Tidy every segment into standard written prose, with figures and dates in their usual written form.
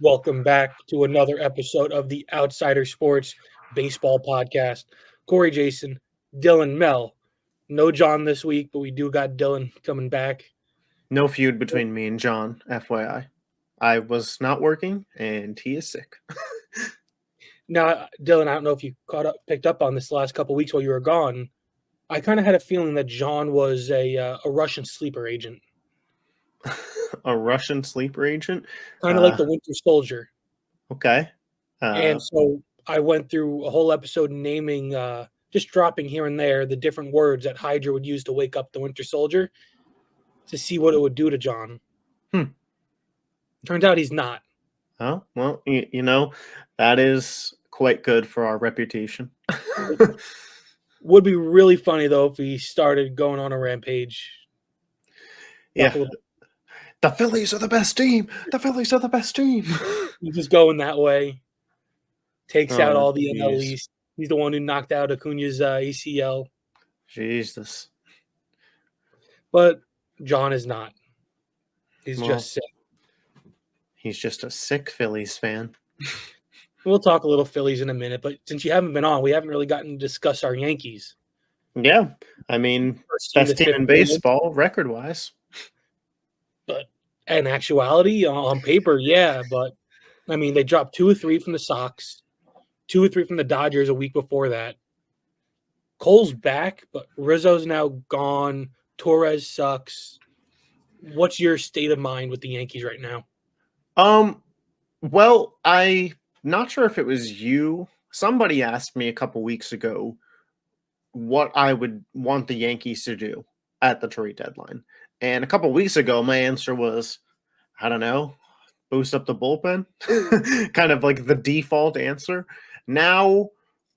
Welcome back to another episode of the Outsider Sports Baseball Podcast. Corey, Jason, Dylan, Mel. No John this week, but we do got Dylan coming back. No feud between me and John, FYI. I was not working, and he is sick. Now, Dylan, I don't know if you picked up on this the last couple weeks while you were gone. I kind of had a feeling that John was a Russian sleeper agent, A Russian sleeper agent? kind of like the Winter Soldier. Okay. And so I went through a whole episode naming, just dropping here and there the different words that Hydra would use to wake up the Winter Soldier to see what it would do to John. Turns out he's not. Oh, well, that is quite good for our reputation. Would be really funny, though, if he started going on a rampage. Yeah. The Phillies are the best team. The Phillies are the best team. He's just going that way. Takes out all the geez. NL East. He's the one who knocked out Acuna's ACL. Jesus. But John is not. He's just sick. He's just a sick Phillies fan. We'll talk a little Phillies in a minute, but since you haven't been on, we haven't really gotten to discuss our Yankees. Yeah. I mean, best team in baseball, record-wise. But in actuality, on paper, yeah. But, I mean, they dropped 2 or 3 from the Sox, 2 or 3 from the Dodgers a week before that. Cole's back, but Rizzo's now gone. Torres sucks. What's your state of mind with the Yankees right now? Well, I'm not sure if it was you. Somebody asked me a couple weeks ago what I would want the Yankees to do at the trade deadline. And a couple weeks ago, my answer was, I don't know, boost up the bullpen. Kind of like the default answer. Now,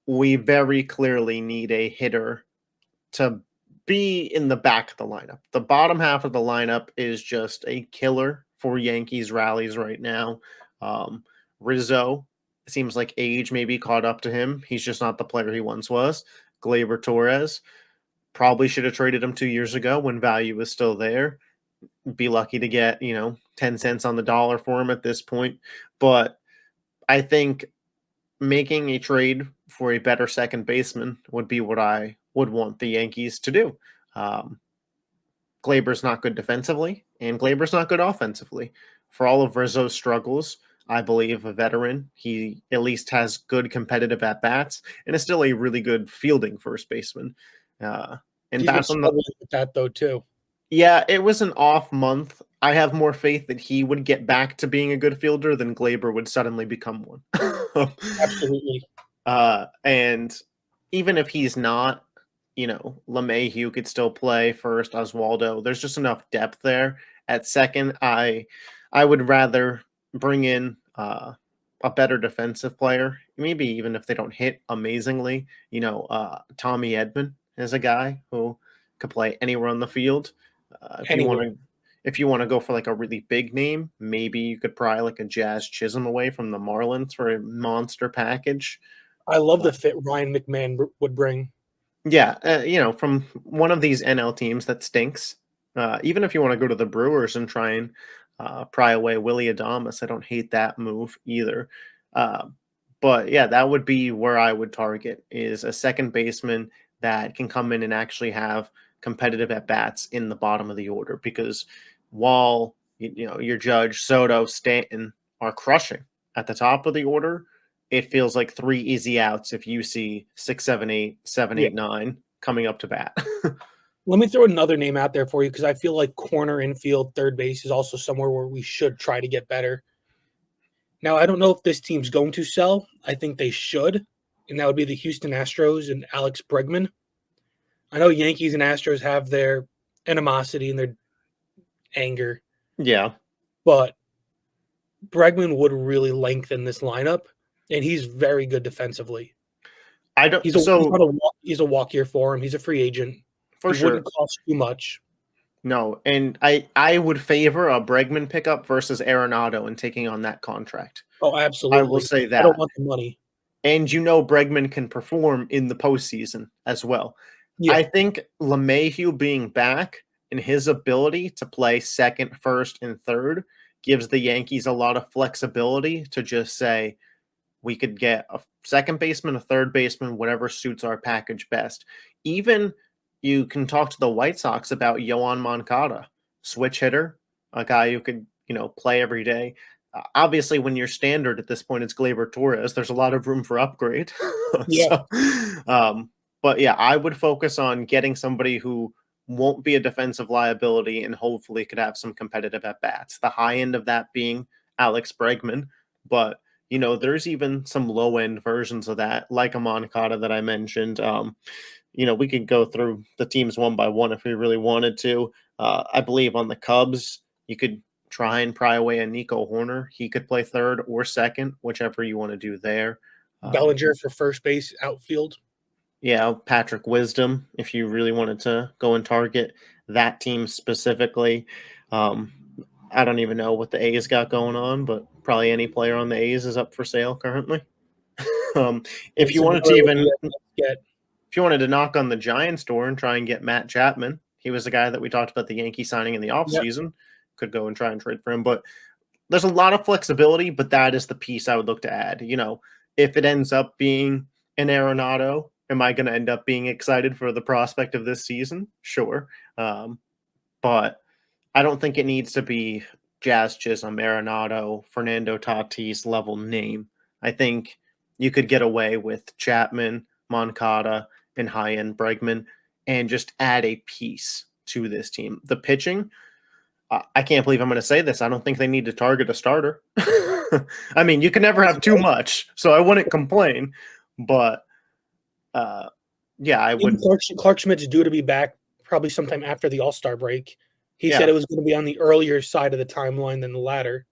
we very clearly need a hitter to be in the back of the lineup. The bottom half of the lineup is just a killer for Yankees rallies right now. Rizzo, it seems like age maybe caught up to him. He's just not the player he once was. Gleyber Torres, probably should have traded him 2 years ago when value was still there. Be lucky to get, 10 cents on the dollar for him at this point. But I think making a trade for a better second baseman would be what I would want the Yankees to do. Gleyber's not good defensively, and Gleyber's not good offensively. For all of Rizzo's struggles, I believe a veteran, he at least has good competitive at-bats, and is still a really good fielding first baseman. And that's on with that, though, too. Yeah, it was an off month. I have more faith that he would get back to being a good fielder than Gleyber would suddenly become one. Absolutely. And even if he's not, LeMahieu could still play first, Oswaldo. There's just enough depth there. At second, I would rather bring in a better defensive player, maybe even if they don't hit amazingly. Tommy Edman is a guy who could play anywhere on the field. If you want to go for like a really big name, maybe you could pry like a Jazz Chisholm away from the Marlins for a monster package. I love the fit Ryan McMahon would bring. Yeah, from one of these NL teams that stinks. Even if you want to go to the Brewers and try and pry away Willy Adames, I don't hate that move either. But yeah, that would be where I would target, is a second baseman that can come in and actually have competitive at-bats in the bottom of the order. Because while your Judge, Soto, Stanton are crushing at the top of the order, it feels like 3 easy outs if you see 6, 7, 8, 7, 8, 9 coming up to bat. Let me throw another name out there for you, because I feel like corner, infield, third base is also somewhere where we should try to get better. Now, I don't know if this team's going to sell. I think they should, and that would be the Houston Astros and Alex Bregman. I know Yankees and Astros have their animosity and their anger. Yeah. But Bregman would really lengthen this lineup, and he's very good defensively. He's a walk year for him. He's a free agent. For sure. Wouldn't cost too much. No, and I would favor a Bregman pickup versus Arenado and taking on that contract. Oh, absolutely. I will say that. I don't want the money. And Bregman can perform in the postseason as well. Yeah. I think LeMahieu being back and his ability to play second, first, and third gives the Yankees a lot of flexibility to just say, we could get a second baseman, a third baseman, whatever suits our package best. Even you can talk to the White Sox about Yoan Moncada, switch hitter, a guy who could, play every day. Obviously, when you're standard at this point, it's Gleyber Torres. There's a lot of room for upgrade. Yeah. So, but yeah, I would focus on getting somebody who won't be a defensive liability and hopefully could have some competitive at bats. The high end of that being Alex Bregman, but there's even some low end versions of that, like a Moncada that I mentioned. We could go through the teams one by one if we really wanted to. I believe on the Cubs, you could try and pry away a Nico Horner. He could play third or second, whichever you want to do there. Bellinger for first base, outfield. Yeah, Patrick Wisdom, if you really wanted to go and target that team specifically. I don't even know what the A's got going on, but probably any player on the A's is up for sale currently. If you wanted to if you wanted to knock on the Giants' door and try and get Matt Chapman, he was the guy that we talked about the Yankee signing in the offseason. Yep. Could go and try and trade for him. But there's a lot of flexibility, but that is the piece I would look to add. If it ends up being an Arenado, am I going to end up being excited for the prospect of this season? Sure. But I don't think it needs to be Jazz Chisholm, Arenado, Fernando Tatis level name. I think you could get away with Chapman, Moncada, and high-end Bregman and just add a piece to this team. The pitching, I can't believe I'm going to say this. I don't think they need to target a starter. I mean, you can never have too much, so I wouldn't complain. But, yeah, I would. Clark Schmidt's due to be back probably sometime after the All-Star break. He said it was going to be on the earlier side of the timeline than the latter.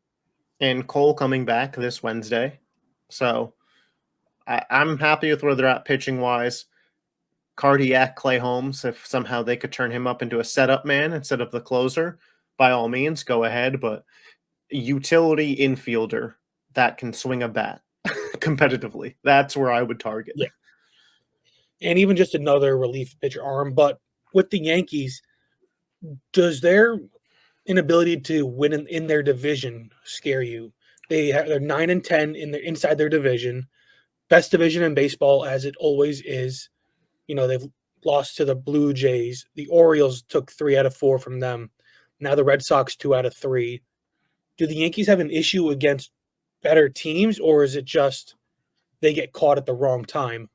And Cole coming back this Wednesday. So I'm happy with where they're at pitching-wise. Cardiac Clay Holmes, if somehow they could turn him up into a setup man instead of the closer, by all means, go ahead. But utility infielder that can swing a bat competitively, that's where I would target. Yeah. And even just another relief pitcher arm. But with the Yankees, does their inability to win in their division scare you? They're 9-10 inside their division, best division in baseball as it always is. They've lost to the Blue Jays. The Orioles took 3 out of 4 from them. Now the Red Sox 2 out of 3. Do the Yankees have an issue against better teams, or is it just they get caught at the wrong time?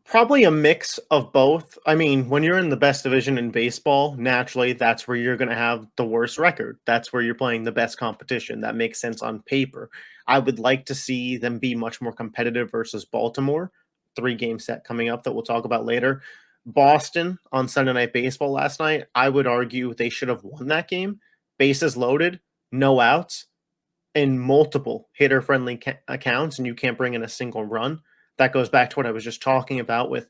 Probably a mix of both. I mean, when you're in the best division in baseball, naturally, that's where you're going to have the worst record. That's where you're playing the best competition. That makes sense on paper. I would like to see them be much more competitive versus Baltimore. 3-game set coming up that we'll talk about later. Boston on Sunday Night Baseball last night, I would argue they should have won that game. Bases loaded, no outs, and multiple hitter-friendly accounts, and you can't bring in a single run. That goes back to what I was just talking about with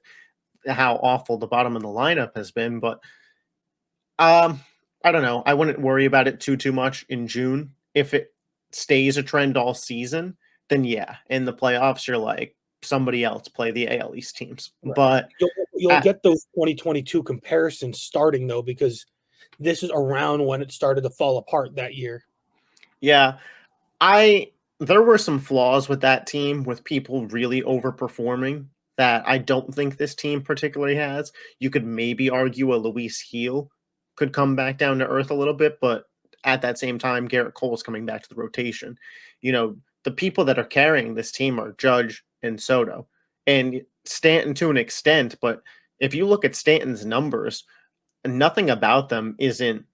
how awful the bottom of the lineup has been. But I don't know. I wouldn't worry about it too much in June. If it stays a trend all season, then yeah. In the playoffs, you're like, somebody else play the AL East teams. Right. But you'll get those 2022 comparisons starting, though, because this is around when it started to fall apart that year. Yeah. There were some flaws with that team, with people really overperforming that I don't think this team particularly has. You could maybe argue a Luis Gil could come back down to earth a little bit, but at that same time, Garrett Cole's coming back to the rotation. The people that are carrying this team are Judge and Soto and Stanton to an extent. But if you look at Stanton's numbers, nothing about them isn't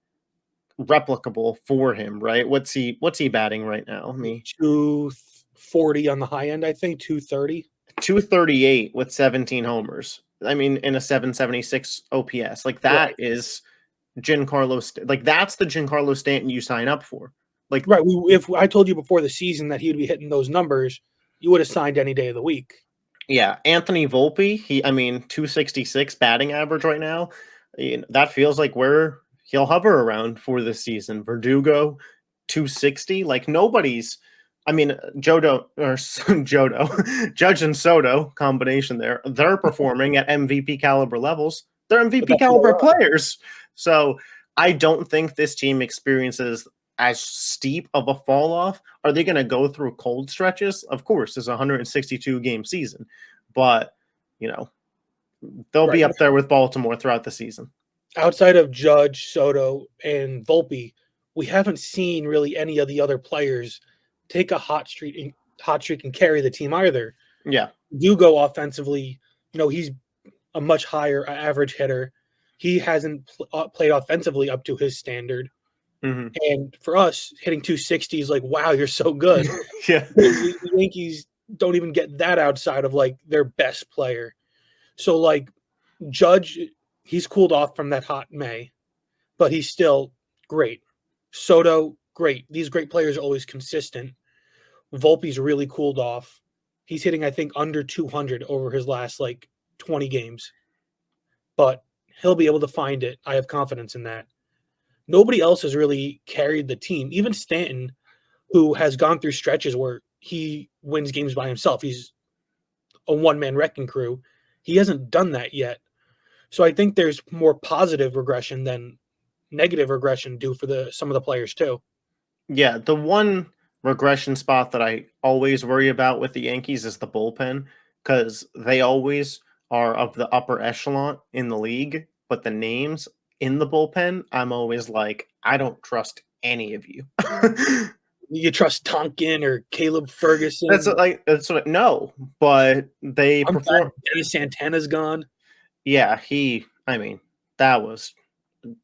replicable for him, right? What's he batting right now? 240 on the high end, I think. 230. 238 with 17 homers. I mean, in a 776 OPS. Like that is Giancarlo. Like that's the Giancarlo Stanton you sign up for. Like right. If I told you before the season that he would be hitting those numbers, you would have signed any day of the week. Yeah. Anthony Volpe, 266 batting average right now. That feels like where he'll hover around for this season. Verdugo, 260. Like nobody's. I mean, Judge and Soto combination there. They're performing at MVP caliber levels. They're MVP caliber players. So I don't think this team experiences as steep of a fall off. Are they going to go through cold stretches? Of course, it's a 162 game season, but you know, they'll be Right. up there with Baltimore throughout the season. Outside of Judge, Soto, and Volpe, we haven't seen really any of the other players take a hot streak and carry the team either. Yeah. Do go offensively. He's a much higher average hitter. He hasn't played offensively up to his standard. Mm-hmm. And for us, hitting 260 is like, wow, you're so good. Yeah. The Yankees don't even get that outside of like their best player. So like Judge, he's cooled off from that hot May, but he's still great. Soto, great. These great players are always consistent. Volpe's really cooled off. He's hitting, I think, under 200 over his last like 20 games. But he'll be able to find it. I have confidence in that. Nobody else has really carried the team. Even Stanton, who has gone through stretches where he wins games by himself. He's a one-man wrecking crew. He hasn't done that yet. So I think there's more positive regression than negative regression due for some of the players too. Yeah, the one regression spot that I always worry about with the Yankees is the bullpen, because they always are of the upper echelon in the league, but the names in the bullpen, I'm always like, I don't trust any of you. You trust Tonkin or Caleb Ferguson? No, but they I'm perform. glad Dennis Santana's gone. Yeah, that was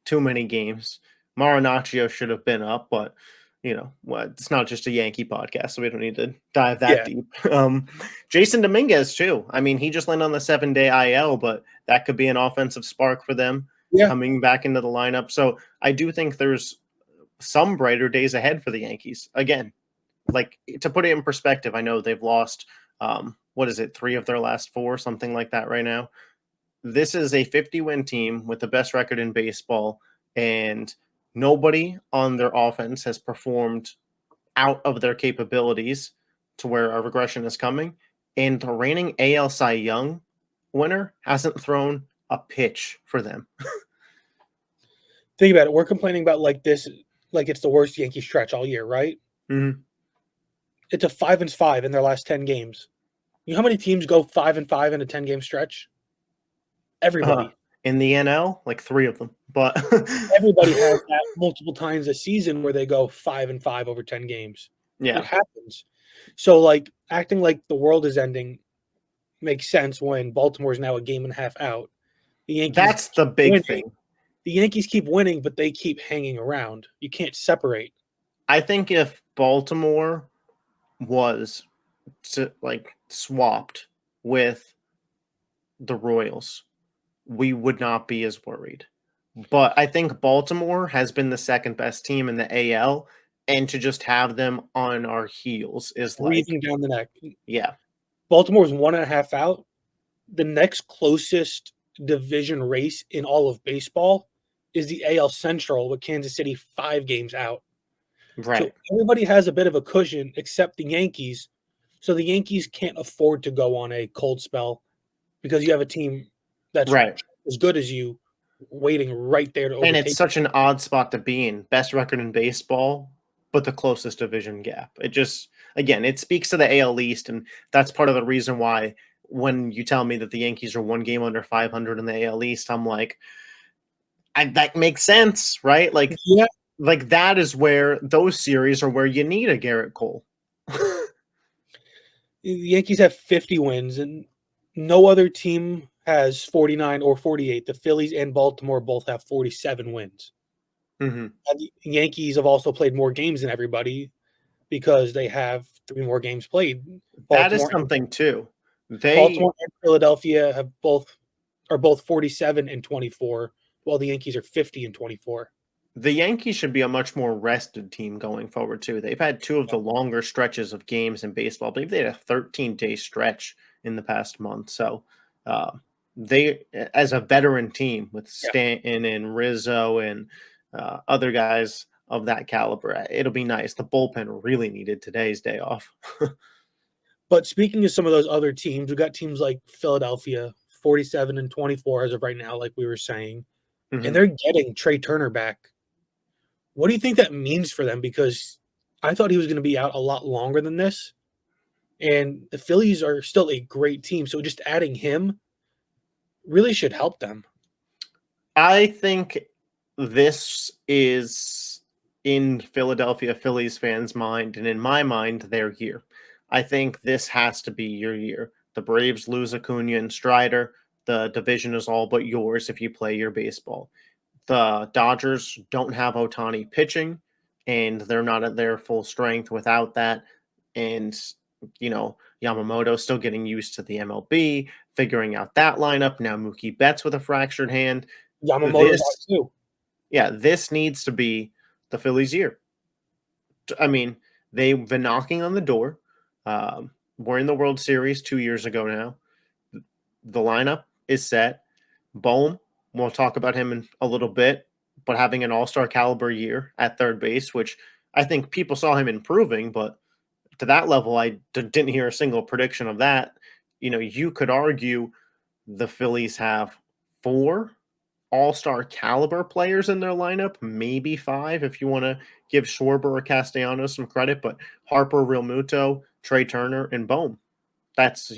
too many games. Marinaccio should have been up, but it's not just a Yankee podcast, so we don't need to dive that deep. Jason Dominguez too. I mean, he just landed on the 7-day IL, but that could be an offensive spark for them coming back into the lineup. So I do think there's some brighter days ahead for the Yankees. Again, like, to put it in perspective, I know they've lost, 3 of their last 4, something like that right now. This is a 50-win team with the best record in baseball, and nobody on their offense has performed out of their capabilities to where a regression is coming. And the reigning AL Cy Young winner hasn't thrown a pitch for them. Think about it. We're complaining about like this, like it's the worst Yankee stretch all year, right? Mm-hmm. It's a 5-5 in their last 10 games. You know how many teams go 5-5 in a 10-game stretch? Everybody. In the NL, like 3 of them. But everybody has that multiple times a season where they go 5-5 over 10 games. Yeah. It happens. So like acting like the world is ending makes sense when Baltimore's now a game and a half out. The Yankees, that's the big thing. The Yankees keep winning, but they keep hanging around. You can't separate. I think if Baltimore was swapped with the Royals, we would not be as worried. But I think Baltimore has been the second best team in the AL, and to just have them on our heels is breathing down the neck. Yeah. Baltimore's 1.5 out. The next closest division race in all of baseball is the AL Central, with Kansas City 5 games out. Right. So everybody has a bit of a cushion except the Yankees. So the Yankees can't afford to go on a cold spell because you have a team that's as good as you waiting right there to overtake. And it's such an odd spot to be in. Best record in baseball, but the closest division gap. It just, again, it speaks to the AL East, and that's part of the reason why when you tell me that the Yankees are 1 game under 500 in the AL East, I'm like, that makes sense, right? Like, like that is where those series are where you need a Garrett Cole. The Yankees have 50 wins, and no other team has 49 or 48. The Phillies and Baltimore both have 47 wins. Mm-hmm. The Yankees have also played more games than everybody because they have 3 more games played. That is something too. Baltimore and Philadelphia are both 47 and 24, while the Yankees are 50 and 24. The Yankees should be a much more rested team going forward too. They've had 2 of the longer stretches of games in baseball. I believe they had a 13-day stretch in the past month. So they, as a veteran team with Stanton and Rizzo and other guys of that caliber, it'll be nice. The bullpen really needed today's day off. But speaking of some of those other teams, we've got teams like Philadelphia, 47 and 24 as of right now, like we were saying. Mm-hmm. And they're getting Trey Turner back. What do you think that means for them? Because I thought he was going to be out a lot longer than this, and the Phillies are still a great team. So just adding him really should help them. I think this is in Philadelphia Phillies fans' mind, and in my mind, their year. I think this has to be your year. The Braves lose Acuna and Strider. The division is all but yours if you play your baseball. The Dodgers don't have Ohtani pitching, and they're not at their full strength without that. And, Yamamoto still getting used to the MLB, figuring out that lineup. Now Mookie Betts with a fractured hand. Yamamoto's out This, too. yeah, this needs to be the Phillies' year. I mean, they've been knocking on the door. We're in the World Series 2 years ago now. The lineup is set. Bohm, we'll talk about him in a little bit, but having an all-star caliber year at third base, which I think people saw him improving, but to that level, I didn't hear a single prediction of that. You could argue the Phillies have 4 all-star caliber players in their lineup, maybe 5 if you want to give Schwarber or Castellanos some credit, but Harper, Realmuto, Trey Turner, and Bohm. That's,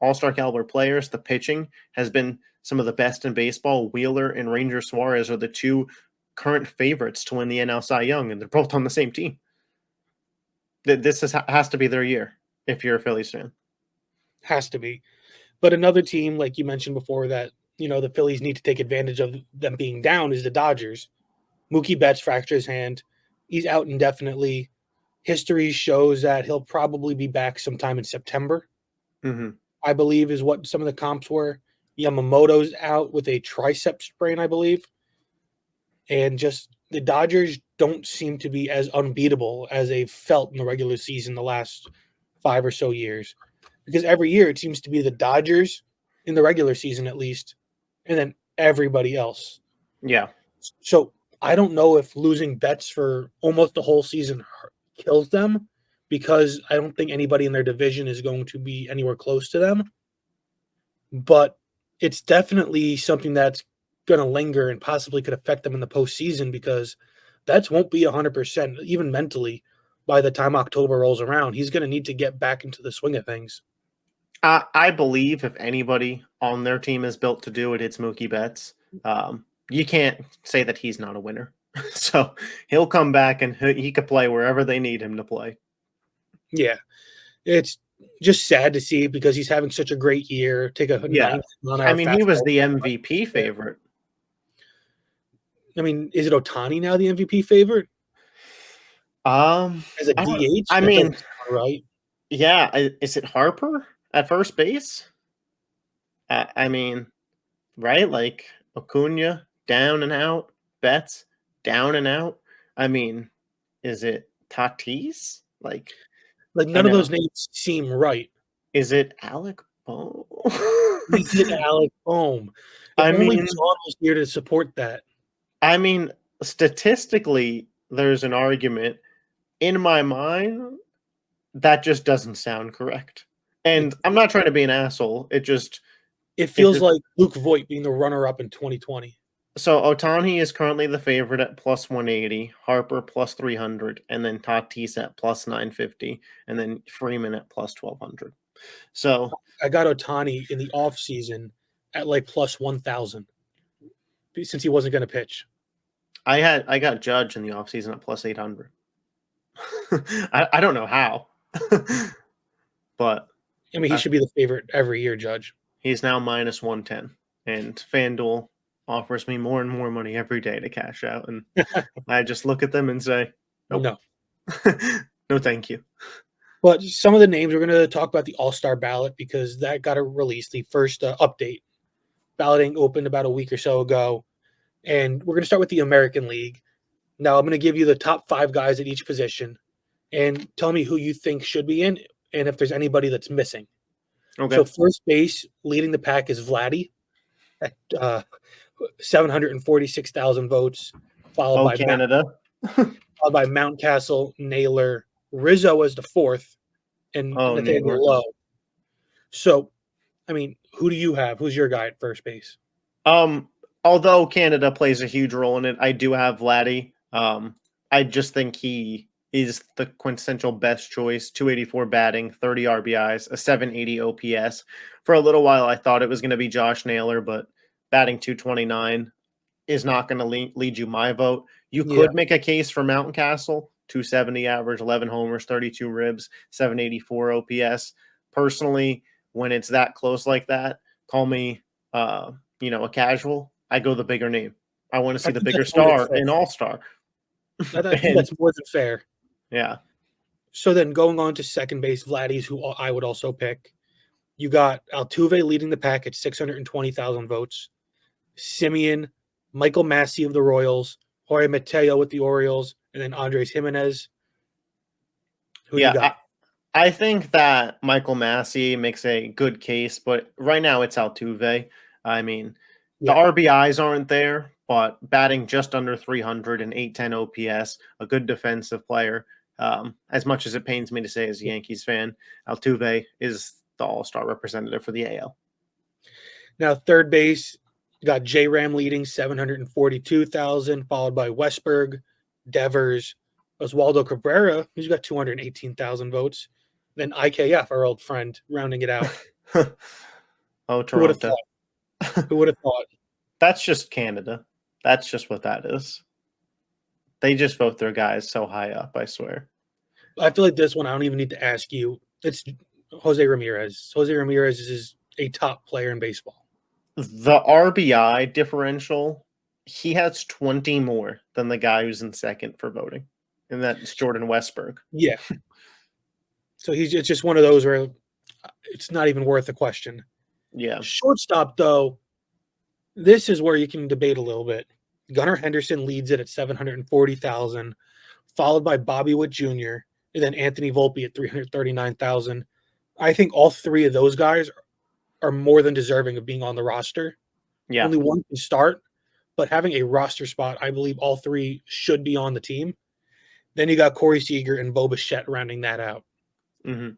all-star caliber players. The pitching has been some of the best in baseball. Wheeler and Ranger Suarez are the 2 current favorites to win the NL Cy Young, and they're both on the same team. This has to be their year if you're a Phillies fan. Has to be. But another team, like you mentioned before, that the Phillies need to take advantage of them being down is the Dodgers. Mookie Betts fractured his hand. He's out indefinitely. History shows that he'll probably be back sometime in September, Mm-hmm. I believe, is what some of the comps were. Yamamoto's out with a tricep sprain, I believe. And just the Dodgers don't seem to be as unbeatable as they've felt in the regular season the last 5 or so years. Because every year it seems to be the Dodgers in the regular season at least, and then everybody else. Yeah. So I don't know if losing Betts for almost the whole season kills them, because I don't think anybody in their division is going to be anywhere close to them. But it's definitely something that's going to linger and possibly could affect them in the postseason, because Betts won't be 100%, even mentally, by the time October rolls around. He's going to need to get back into the swing of things. I believe if anybody on their team is built to do it, it's Mookie Betts. You can't say that he's not a winner. So he'll come back and he could play wherever they need him to play. Yeah. It's just sad to see, because he's having such a great year. Take a Yeah. ninth on I our mean, he was fastball. the MVP favorite. I mean, is it Ohtani now the MVP favorite as a I don't. DH? I That mean, doesn't sound right. yeah. Is it Harper at first base? I mean, right? Like Acuna down and out, Betts down and out. I mean, is it Tatis? Like, Like, I none of know. those names seem right. Is it Alec Bohm? Is it Alec Bohm? If I only mean, John was here to support that. I mean, statistically, there's an argument in my mind that just doesn't sound correct. It, And I'm not trying to be an asshole. it It feels just like Luke Voigt being the runner-up in 2020. so Otani is currently the favorite at plus 180, Harper plus 300, and then Tatis at plus 950, and then Freeman at plus 1200. So I got Ohtani in the offseason at like plus 1,000, since he wasn't going to pitch. I got Judge in the offseason at plus 800. I don't know how. But I mean, he should be the favorite every year, Judge. he's now minus 110, and FanDuel offers me more and more money every day to cash out, and I just look at them and say, nope. No. No, thank you. But some of the names, we're going to talk about the All-Star ballot, because that got released, the first update. Balloting opened about a week or so ago, and we're going to start with the American League. Now, I'm going to give you the top 5 guys at each position, and tell me who you think should be in, and if there's anybody that's missing. Okay. So first base, leading the pack is Vladdy at 746,000 votes, followed by Canada. Mountcastle, Naylor, Rizzo as the 4th, and Nathaniel Naylor. Lowe. So, I mean, who do you have? Who's your guy at first base? Although Canada plays a huge role in it, I do have Vladdy I just think he is the quintessential best choice. 284 batting, 30 RBIs, a 780 OPS. For a little while, I thought it was going to be Josh Naylor, but batting 229 is not going to lead you my vote. You Yeah. could make a case for Mountain Castle, 270 average, 11 homers, 32 ribs, 784 OPS. Personally, when it's that close like that, call me, a casual. I go the bigger name. I want to I see the think bigger that's more than star fair. in All-Star. I think And that's more than fair. yeah, So then going on to second base, Vladdy's, who I would also pick. You got Altuve leading the pack at 620,000 votes. Simeon, Michael Massey of the Royals, Jorge Mateo with the Orioles, and then Andres Jimenez. Who do you yeah. got? I think that Michael Massey makes a good case, but right now it's Altuve. I mean, the Yeah. RBIs aren't there, but batting just under 300 and 810 OPS, a good defensive player. As much as it pains me to say as a Yankees fan, Altuve is the all-star representative for the AL. Now, third base, you got J Ram leading 742,000, followed by Westberg, Devers, Oswaldo Cabrera, who's got 218,000 votes. Then IKF, our old friend, rounding it out. Oh, Who would have Toronto. thought? Who would have thought? That's just Canada. That's just what that is. They just vote their guys so high up, I swear. I feel like this one, I don't even need to ask you. It's Jose Ramirez. Jose Ramirez is a top player in baseball. The RBI differential, he has 20 more than the guy who's in second for voting, and that's Jordan Westberg. Yeah. So it's just one of those where it's not even worth a question. Yeah. Shortstop, though, this is where you can debate a little bit. Gunnar Henderson leads it at 740,000, followed by Bobby Witt Jr., and then Anthony Volpe at 339,000. I think all three of those guys are more than deserving of being on the roster. Yeah. Only one can start, but having a roster spot, I believe all three should be on the team. Then you got Corey Seager and Bo Bichette rounding that out. Mm-hmm.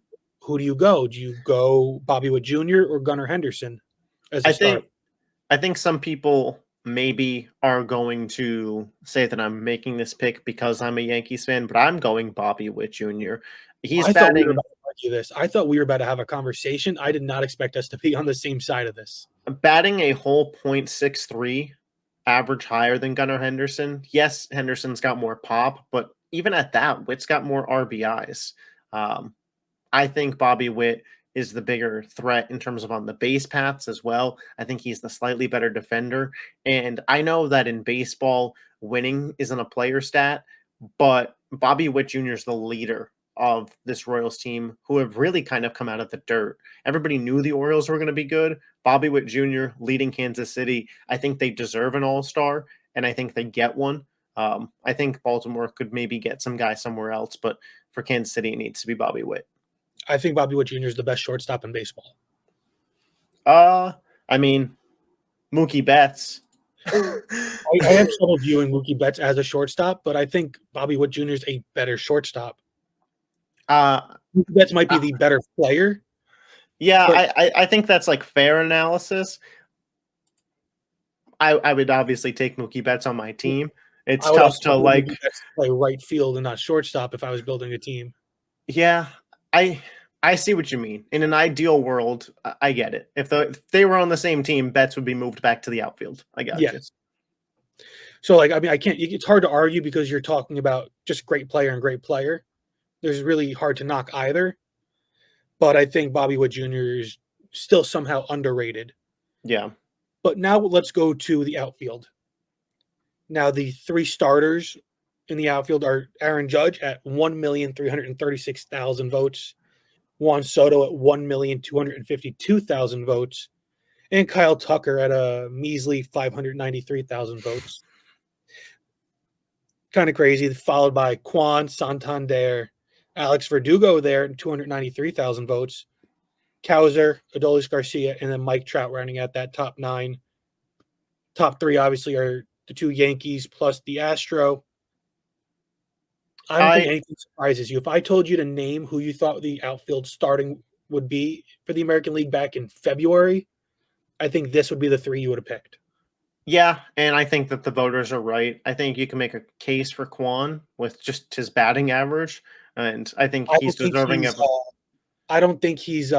Who do you go? Do you go Bobby Witt Jr. or Gunnar Henderson as a I think some people maybe are going to say that I'm making this pick because I'm a Yankees fan, but I'm going Bobby Witt Jr. He's I thought we were batting about to argue this. I thought we were about to have a conversation. I did not expect us to be on the same side of this. a whole .63 average higher than Gunnar Henderson. Yes, Henderson's got more pop, but even at that, Witt's got more RBIs. I think Bobby Witt is the bigger threat in terms of on the base paths as well. I think he's the slightly better defender. And I know that in baseball, winning isn't a player stat, but Bobby Witt Jr. is the leader of this Royals team who have really kind of come out of the dirt. Everybody knew the Orioles were going to be good. Bobby Witt Jr. leading Kansas City. I think they deserve an all-star, and I think they get one. I think Baltimore could maybe get some guy somewhere else, but for Kansas City, it needs to be Bobby Witt. I think Bobby Witt Jr. is the best shortstop in baseball. I mean, Mookie Betts. I have trouble viewing Mookie Betts as a shortstop, but I think Bobby Witt Jr. is a better shortstop. Mookie Betts might be the better player. Yeah, I think that's like fair analysis. I would obviously take Mookie Betts on my team. It's tough to like play right field and not shortstop if I was building a team. Yeah, I see what you mean. In an ideal world, I get it. If they were on the same team, Betts would be moved back to the outfield. I got you. So, I mean, I can't. It's hard to argue because you're talking about just great player and great player. There's really hard to knock either. But I think Bobby Witt Jr. is still somehow underrated. Yeah. But now let's go to the outfield. Now, the three starters in the outfield are Aaron Judge at 1,336,000 votes, Juan Soto at 1,252,000 votes, and Kyle Tucker at a measly 593,000 votes. Kind of crazy, followed by Juan Santander, Alex Verdugo there at 293,000 votes, Kowser, Adolis Garcia, and then Mike Trout rounding out that top nine. Top three, obviously, are the two Yankees plus the Astro. I don't think anything surprises you. If I told you to name who you thought the outfield starting would be for the American League back in February, I think this would be the three you would have picked. Yeah, and I think that the voters are right. I think you can make a case for Kwon with just his batting average, and I think I he's don't think deserving he's of a I don't think he's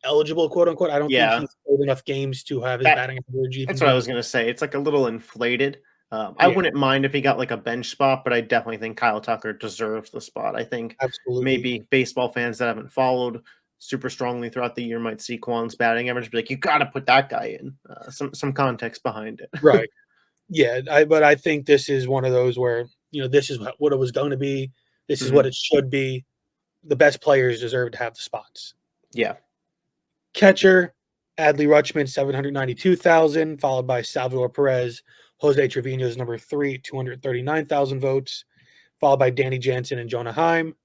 eligible, quote unquote. I don't think yeah. he's played enough games to have his That batting average that's even what I was be. gonna say. It's like a little inflated. I Yeah, wouldn't mind if he got like a bench spot, but I definitely think Kyle Tucker deserves the spot. I think absolutely. maybe baseball fans that haven't followed super strongly throughout the year might see Kwon's batting average, be like, you got to put that guy in. Some context behind it. Right. Yeah, but I think this is one of those where, this is what it was going to be. This is what Mhm. it should be. The best players deserve to have the spots. Yeah. Catcher, Adley Rutschman, 792,000, followed by Salvador Perez. Jose Trevino is number 3, 239,000 votes, followed by Danny Jansen and Jonah Heim.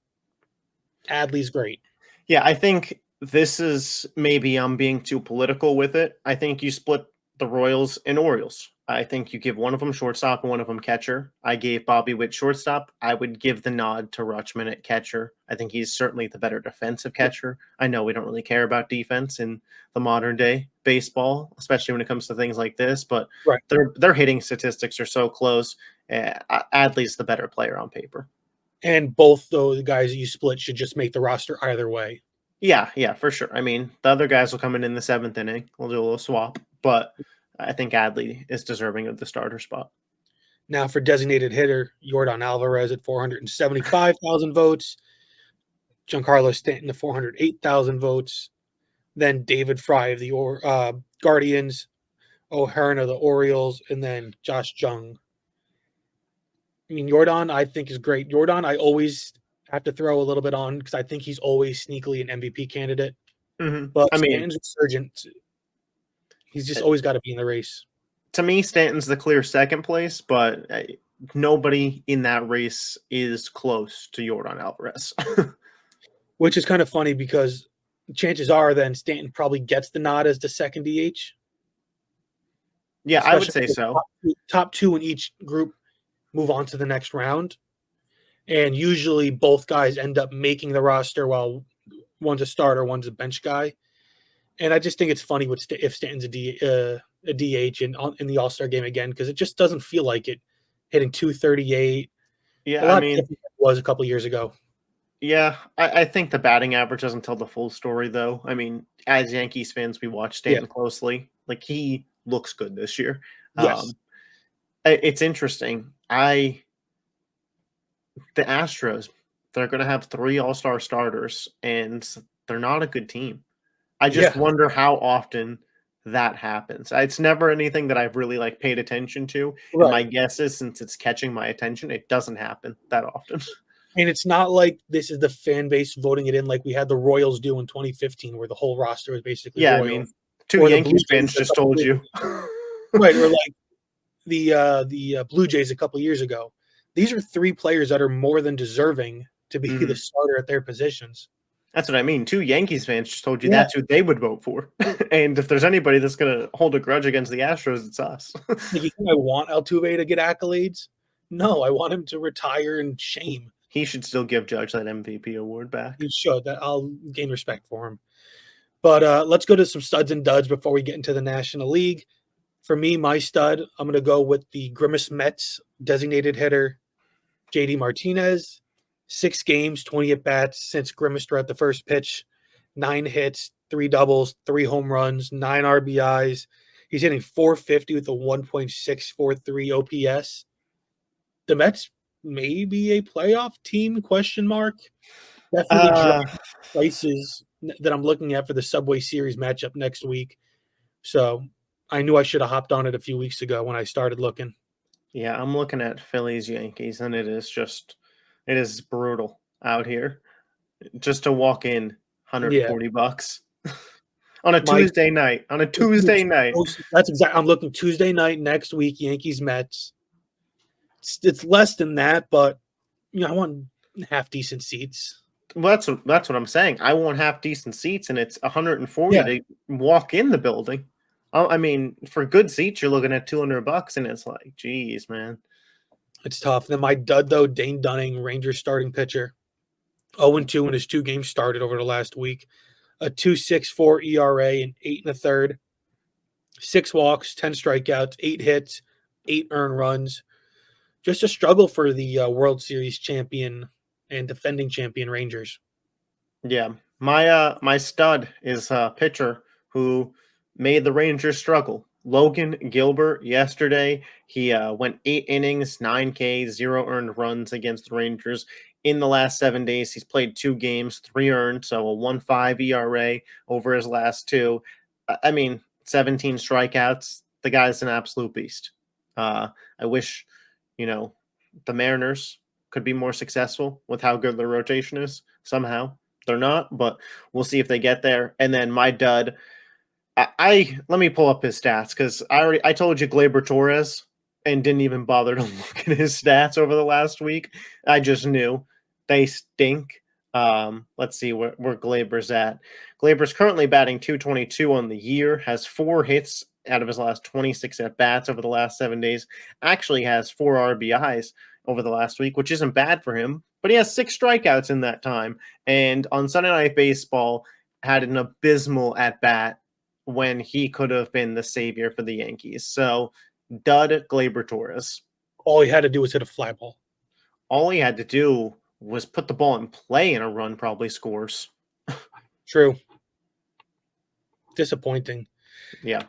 Adley's great. Yeah, I think this is maybe I'm being too political with it. I think you split the Royals and Orioles. I think you give one of them shortstop and one of them catcher. I gave Bobby Witt shortstop. I would give the nod to Rutschman at catcher. I think he's certainly the better defensive Yeah, catcher. I know we don't really care about defense in the modern day baseball, especially when it comes to things like this, but right. their hitting statistics are so close. Adley's the better player on paper. And both those guys that you split should just make the roster either way. Yeah, yeah, for sure. I mean, the other guys will come in the seventh inning. We'll do a little swap, but I think Adley is deserving of the starter spot. Now for designated hitter, Yordan Alvarez at 475,000 votes, Giancarlo Stanton at 408,000 votes, then David Fry of the Guardians, O'Hearn of the Orioles, and then Josh Jung. I mean, Jordan, I think is great. Jordan, I always have to throw a little bit on because I think he's always sneakily an MVP candidate. But I mean, Stanton's resurgent. He's just always got to be in the race, to me, Stanton's the clear second place, but nobody in that race is close to Jordan Alvarez. which is kind of funny because chances are then Stanton probably gets the nod as the second DH, Yeah, I would especially say if the so. top two in each group move on to the next round. And usually both guys end up making the roster while one's a starter, one's a bench guy. And I just think it's funny if Stanton's a DH in the All-Star game again because it just doesn't feel like it hitting 238. A Yeah, I lot mean, different than it was a couple years ago. yeah, I think the batting average doesn't tell the full story, though. I mean, as Yankees fans, we watch Yeah. Stanton closely. Like, he looks good this year. Yes. It's interesting. The Astros, they're going to have 3 All-Star starters, and they're not a good team. I just Yeah. wonder how often that happens. It's never anything that I've really like paid attention to, and Right. my guess is since it's catching my attention, it doesn't happen that often. And it's not like this is the fan base voting it in like we had the Royals do in 2015, where the whole roster was basically Yeah, I mean, Royals, 2 or the Blue Yankees Jays fans a just couple told years you. right, or like the Blue Jays a couple years ago. These are 3 players that are more than deserving to be the Mhm. starter at their positions. That's what I mean. 2 Yankees fans just told you Yeah. that's who they would vote for. And if there's anybody that's gonna hold a grudge against the Astros, it's us. Like, you think I want Altuve to get accolades? No, I want him to retire in shame. He should still give Judge that MVP award back. He should. That I'll gain respect for him. But let's go to some studs and duds before we get into the National League. For me, my stud, I'm going to go with the Grimace Mets designated hitter, JD Martinez. 6 games, 20 at bats since Grimace threw out the first pitch, 9 hits, 3 doubles, 3 home runs, 9 RBIs. He's hitting 450 with a 1.643 OPS. The Mets may be a playoff team, question mark. Definitely Uh, drawing prices that I'm looking at for the Subway Series matchup next week. So I knew I should have hopped on it a few weeks ago when I started looking. yeah, I'm looking at Phillies Yankees, and it is brutal out here. Just to walk in, Yeah, $140 on a my Tuesday night. On a Tuesday night. that's exactly. I'm looking Tuesday night next week, Yankees Mets. It's less than that, but I want half decent seats. Well, that's what I'm saying. I want half decent seats, and it's 140 Yeah, to walk in the building. I mean, for good seats, you're looking at $200, and it's like, geez, man. it's tough. Then my dud though, Dane Dunning, Rangers starting pitcher, 0-2 in his 2 games started over the last week. A 2.64 ERA and 8 1/3. 6 walks, 10 strikeouts, 8 hits, 8 earned runs. Just a struggle for the World Series champion and defending champion Rangers. Yeah. My stud is a pitcher who made the Rangers struggle. Logan Gilbert yesterday, he went 8 innings, 9 Ks, 0 earned runs against the Rangers. In the last 7 days, he's played 2 games, 3 earned, so a 1.5 ERA over his last two. I mean, 17 strikeouts. The guy's an absolute beast. I wish, you know, the Mariners could be more successful with how good their rotation is somehow. They're not, but we'll see if they get there. And then my dud, I let me pull up his stats because I told you Gleyber Torres and didn't even bother to look at his stats over the last week. I just knew they stink. Let's see where Gleyber's at. Gleyber's currently batting 222 on the year, has 4 hits out of his last 26 at bats over the last 7 days. Actually has 4 RBIs over the last week, which isn't bad for him. But he has 6 strikeouts in that time. And on Sunday Night Baseball, had an abysmal at bat when he could have been the savior for the Yankees. So, dud Gleyber Torres. All he had to do was hit a fly ball. All he had to do was put the ball in play and a run probably scores. True. Disappointing. Yeah.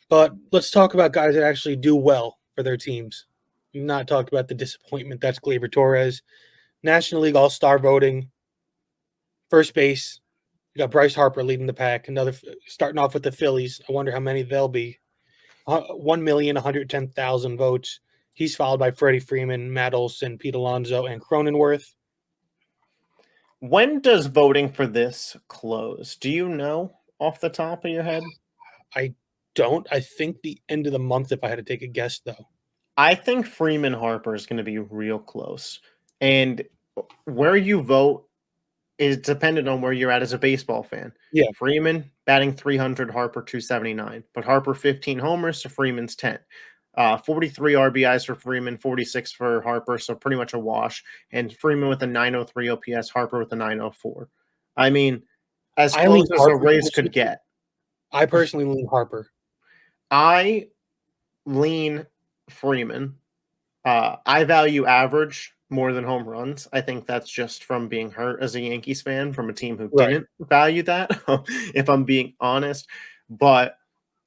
But let's talk about guys that actually do well for their teams. We've not talked about the disappointment that's Gleyber Torres. National League All-Star voting. First base, you got Bryce Harper leading the pack. Another starting off with the Phillies. I wonder how many they'll be. 1,110,000 votes. He's followed by Freddie Freeman, Matt Olson, Pete Alonso, and Cronenworth. When does voting for this close? Do you know off the top of your head? I don't. I think the end of the month, if I had to take a guess, though. I think Freeman Harper is going to be real close. And where you vote is dependent on where you're at as a baseball fan. Yeah. Freeman batting 300, Harper 279. But Harper 15 homers, so Freeman's 10. 43 RBIs for Freeman, 46 for Harper, so pretty much a wash. And Freeman with a 903 OPS, Harper with a 904. I mean, as close as a race could get. I personally lean Harper. I lean Freeman. I value average more than home runs. I think that's just from being hurt as a Yankees fan from a team who didn't value that, if I'm being honest. But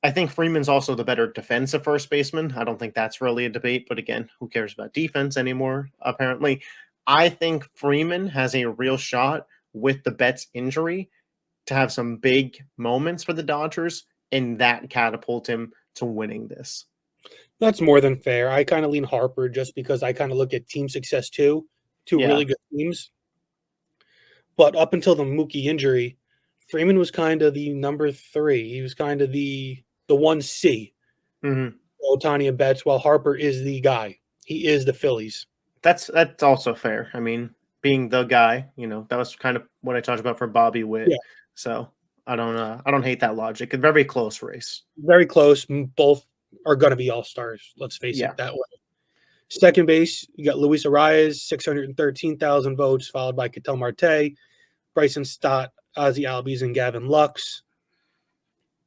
I think Freeman's also the better defensive first baseman. I don't think that's really a debate. But again, who cares about defense anymore, apparently. I think Freeman has a real shot with the Betts injury to have some big moments for the Dodgers, and that catapult him to winning this. That's more than fair. I kind of lean Harper just because I kind of look at team success too. Two really good teams. But up until the Mookie injury, Freeman was kind of the number 3. He was kind of the 1C. Ohtani and Betts, while Harper is the guy. He is the Phillies. That's also fair. I mean, being the guy, that was kind of what I talked about for Bobby Witt. Yeah. So I don't hate that logic. A very close race. Very close. Both are going to be all-stars. Let's face it that way. Second base, you got Luis Arias, 613,000 votes, followed by Ketel Marte, Bryson Stott, Ozzie Albies, and Gavin Lux.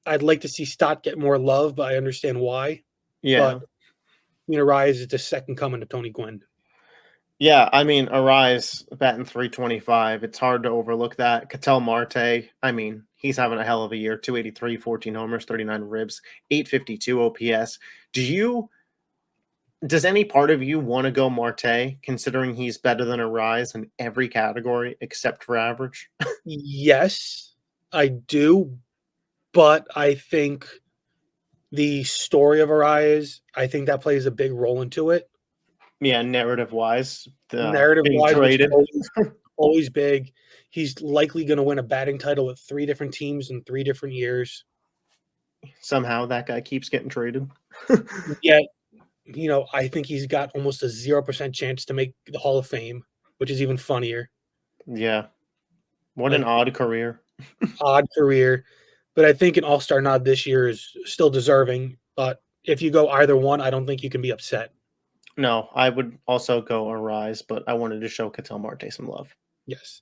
I'd like to see Stott get more love, but I understand why. Yeah. But, Arias is the second coming to Tony Gwynn. Yeah, I mean, Arias batting 325. It's hard to overlook that. Ketel Marte, I mean, he's having a hell of a year. 283, 14 homers, 39 ribs, 852 OPS. Does any part of you want to go Marte, considering he's better than Arias in every category except for average? Yes, I do. But I think the story of Arias, I think that plays a big role into it. Yeah, narrative-wise. Narrative-wise, always big. He's likely going to win a batting title with 3 different teams in 3 different years. Somehow that guy keeps getting traded. Yet, I think he's got almost a 0% chance to make the Hall of Fame, which is even funnier. Yeah. What an odd career. Odd career. But I think an all-star nod this year is still deserving. But if you go either one, I don't think you can be upset. No, I would also go Arias, but I wanted to show Ketel Marte some love. Yes.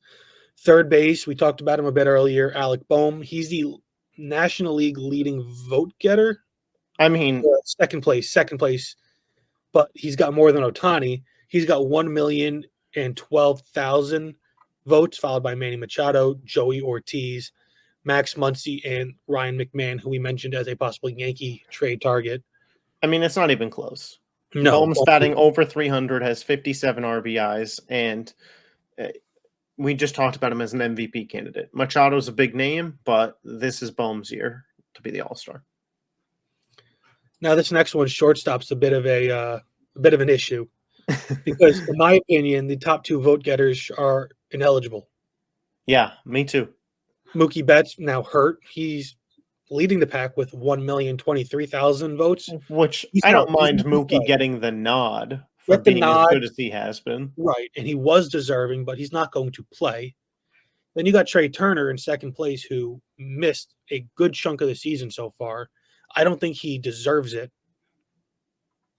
Third base, we talked about him a bit earlier, Alec Boehm. He's the National League leading vote getter. I mean, second place, but he's got more than Ohtani. He's got 1,012,000 votes, followed by Manny Machado, Joey Ortiz, Max Muncy, and Ryan McMahon, who we mentioned as a possible Yankee trade target. it's not even close. No, Bohm's batting over 300, has 57 RBIs, and uh, we just talked about him as an MVP candidate. Machado's a big name, but this is Bohm's year to be the All-Star. now this next one, shortstop's a bit of an issue because, in my opinion, the top two vote getters are ineligible. Yeah, me too. Mookie Betts now hurt. He's leading the pack with 1,023,000 votes. Which He's I not, don't he's mind not gonna Mookie play. getting the nod for Get the being as nod, good as he has been. right? And he was deserving, but he's not going to play. Then you got Trey Turner in second place, who missed a good chunk of the season so far. I don't think he deserves it.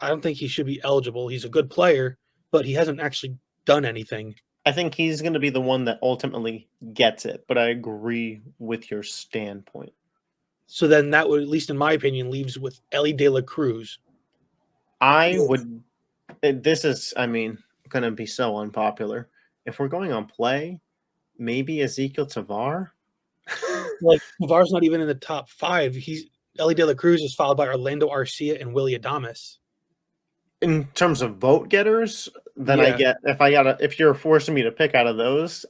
I don't think he should be eligible. He's a good player, but he hasn't actually done anything. I think he's going to be the one that ultimately gets it, but I agree with your standpoint. So then that would, at least in my opinion, leaves with Ellie De La Cruz. I would. This is, going to be so unpopular. If we're going on play, maybe Ezekiel Tavar. Like, Navarro's not even in the top five. Ellie De La Cruz is followed by Orlando Arcia and Willie Adames. In terms of vote getters, then Yeah. if you're forcing me to pick out of those,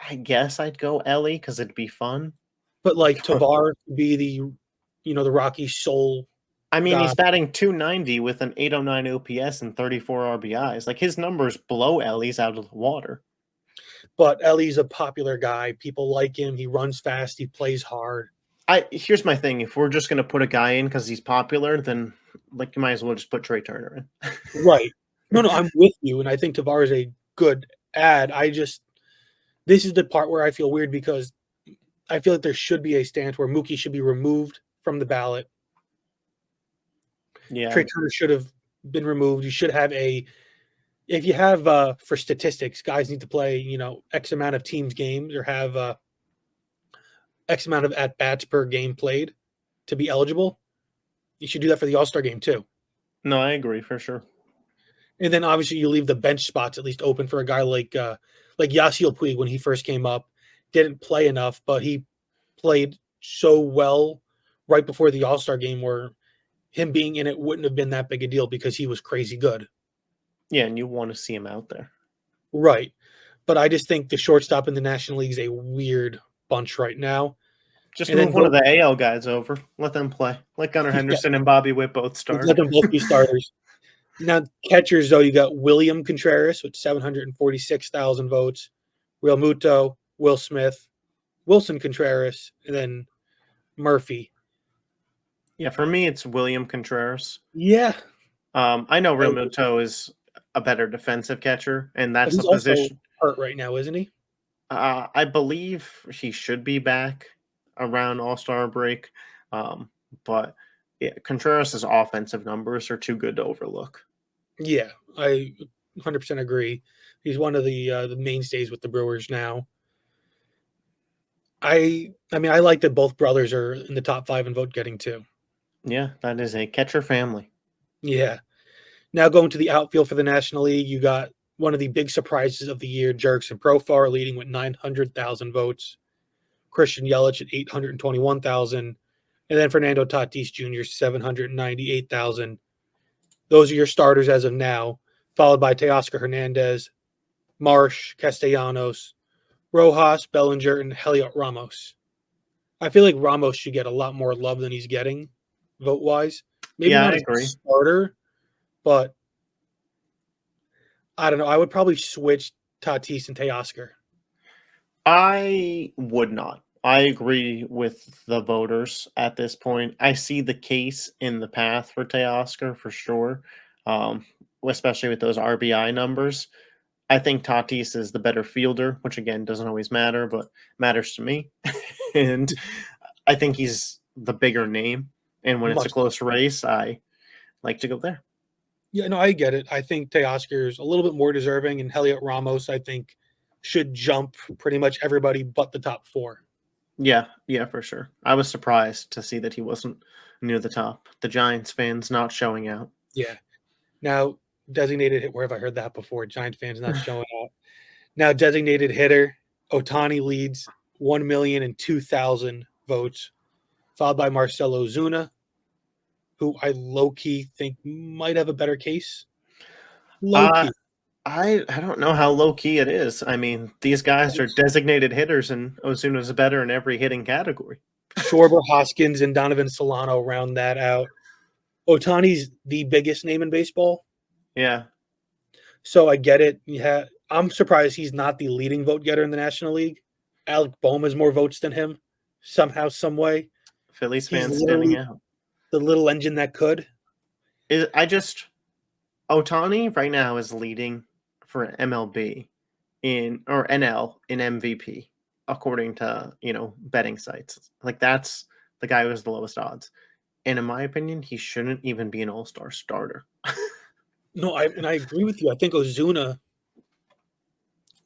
I guess I'd go Ellie because it'd be fun. But like Tavar would be the Rocky Soul. He's batting 290 with an 809 OPS and 34 RBIs. Like, his numbers blow Ellie's out of the water. But Ellie's a popular guy. People like him. He runs fast. He plays hard. Here's my thing. If we're just going to put a guy in because he's popular, then you might as well just put Trey Turner in. Right. No, I'm with you. And I think Tavar is a good ad. This is the part where I feel weird because I feel like there should be a stance where Mookie should be removed from the ballot. Yeah. Trey Turner should have been removed. You should have if you have for statistics, guys need to play, X amount of teams games or have X amount of at bats per game played to be eligible. You should do that for the All-Star game too. No, I agree for sure. And then obviously you leave the bench spots at least open for a guy like Yasiel Puig when he first came up. Didn't play enough, but he played so well right before the All-Star game where him being in it wouldn't have been that big a deal because he was crazy good. Yeah, and you want to see him out there. Right. But I just think the shortstop in the National League is a weird bunch right now. Just move one of the AL guys over. Let them play. Let Gunnar Henderson and Bobby Witt both start. Let them both be starters. Now, catchers, though, you got William Contreras with 746,000 votes, Real Muto, Will Smith, Wilson Contreras, and then Murphy. Yeah, for me, it's William Contreras. Yeah. I know Real Muto is a better defensive catcher, and that's the position. Hurt right now, isn't he? I believe he should be back around All-Star break, but yeah, Contreras' offensive numbers are too good to overlook. Yeah, I 100% agree. He's one of the mainstays with the Brewers now. I like that both brothers are in the top 5 in vote getting too. Yeah, that is a catcher family. Yeah. Now going to the outfield for the National League, you got one of the big surprises of the year, Jurickson Profar, leading with 900,000 votes. Christian Yelich at 821,000. And then Fernando Tatis Jr., 798,000. Those are your starters as of now, followed by Teoscar Hernandez, Marsh, Castellanos, Rojas, Bellinger, and Heliot Ramos. I feel like Ramos should get a lot more love than he's getting, vote-wise. Maybe not as a starter, but I don't know. I would probably switch Tatis and Teoscar. I would not. I agree with the voters at this point. I see the case in the path for Teoscar for sure, especially with those RBI numbers. I think Tatis is the better fielder, which again doesn't always matter, but matters to me. And I think he's the bigger name. And when it's a close race, I like to go there. Yeah, no, I get it. I think Teoscar is a little bit more deserving, and Heliot Ramos, I think, should jump pretty much everybody but the top 4. Yeah, yeah, for sure. I was surprised to see that he wasn't near the top. The Giants fans not showing out. Yeah. Now, designated hit, where have I heard that before? Giant fans not showing out. Now, designated hitter, Ohtani leads 1,002,000 votes, followed by Marcelo Zuna, who I low-key think might have a better case. Uh, Low-key. I don't know how low key it is. I mean, these guys are designated hitters, and Ozuna's better in every hitting category. Schwarber, Hoskins, and Donovan Solano round that out. Otani's the biggest name in baseball, Yeah, so I get it. Yeah, I'm surprised he's not the leading vote getter in the National League. Alec Bohm has more votes than him, somehow, some way. Phillies He's fans standing literally out. the little engine that could. Ohtani right now is leading for MLB or NL in MVP according to betting sites. Like that's the guy who has the lowest odds. And in my opinion, he shouldn't even be an all-star starter. No, I agree with you. I think Ozuna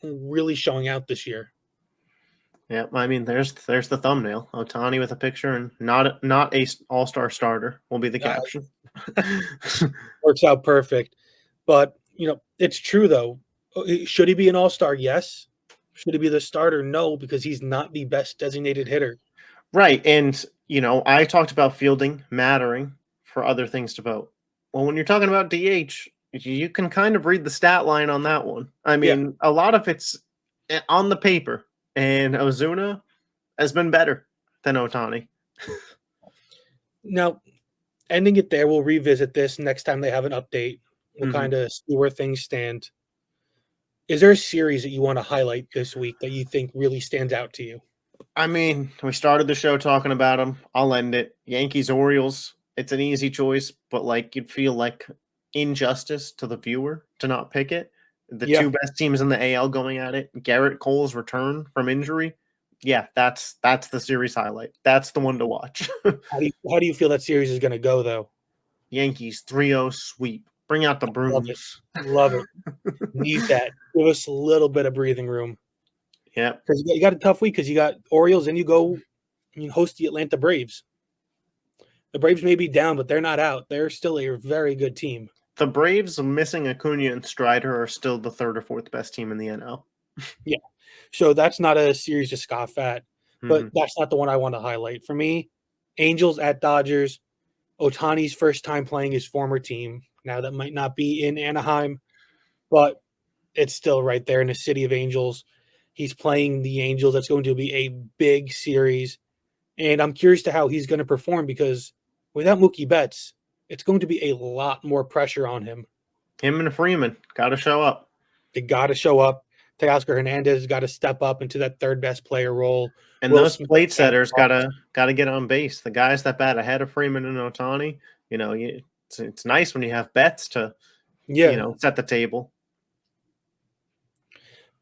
really showing out this year. Yeah, I mean, there's the thumbnail. Ohtani with a picture and not a all-star starter will be the Uh, caption. Works out perfect. But, it's true, though. Should he be an all-star? Yes. Should he be the starter? No, because he's not the best designated hitter. Right, and I talked about fielding mattering for other things to vote. Well, when you're talking about DH, you can kind of read the stat line on that one. I Yeah. mean, a lot of it's on the paper, and Ozuna has been better than Ohtani. Now, ending it there, we'll revisit this next time they have an update. We'll Mhm. kind of see where things stand. Is there a series that you want to highlight this week that you think really stands out to you? I mean, we started the show talking about them. I'll end it. Yankees Orioles. It's an easy choice, but like you'd feel like injustice to the viewer to not pick it. The Yeah. two best teams in the AL going at it. Garrett Cole's return from injury. Yeah, that's the series highlight. That's the one to watch. How do you feel that series is going to go, though? Yankees 3-0 sweep. Bring out the Love it. brooms. Love it. Need that. Give us a little bit of breathing room. Yep. Because you got a tough week because you got Orioles and you host the Atlanta Braves. The Braves may be down, but they're not out. They're still a very good team. The Braves missing Acuna and Strider are still the third or fourth best team in the NL. Yeah. So that's not a series to scoff at, but Mhm. that's not the one I want to highlight. For me, Angels at Dodgers. Otani's first time playing his former team. Now that might not be in Anaheim, but it's still right there in the city of Angels. He's playing the Angels. That's going to be a big series. And I'm curious to how he's going to perform because without Mookie Betts, it's going to be a lot more pressure on him. Him and Freeman got to show up. They got to show up. Teoscar Hernandez has got to step up into that third best player role. And Will those Smith plate can't setters cross. gotta get on base. The guys that bat ahead of Freeman and Ohtani, it's nice when you have bets to Yeah, set the table.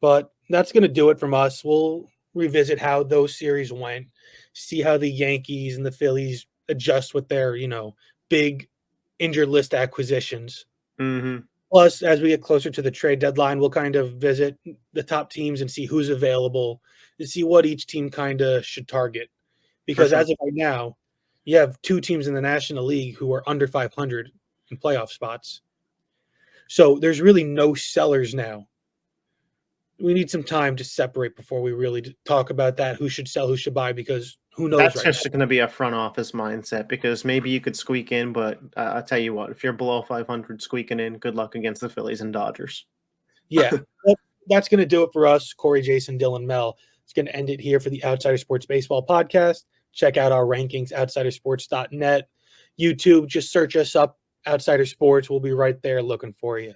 but that's going to do it from us. We'll revisit how those series went, see how the Yankees and the Phillies adjust with their, big injured list acquisitions. Hmm. Plus, as we get closer to the trade deadline, we'll kind of visit the top teams and see who's available and see what each team kind of should target. For Because sure. as of right now, you have two teams in the National League who are under 500 in playoff spots. So there's really no sellers now. We need some time to separate before we really talk about that. Who should sell, who should buy, because who knows That's right just going to be a front office mindset because maybe you could squeak in, but I'll tell you what, if you're below 500 squeaking in, good luck against the Phillies and Dodgers. Yeah, that's going to do it for us. Corey, Jason, Dylan, Mel. It's going to end it here for the Outsider Sports Baseball podcast. Check out our rankings, outsidersports.net. YouTube, just search us up, Outsider Sports. We'll be right there looking for you.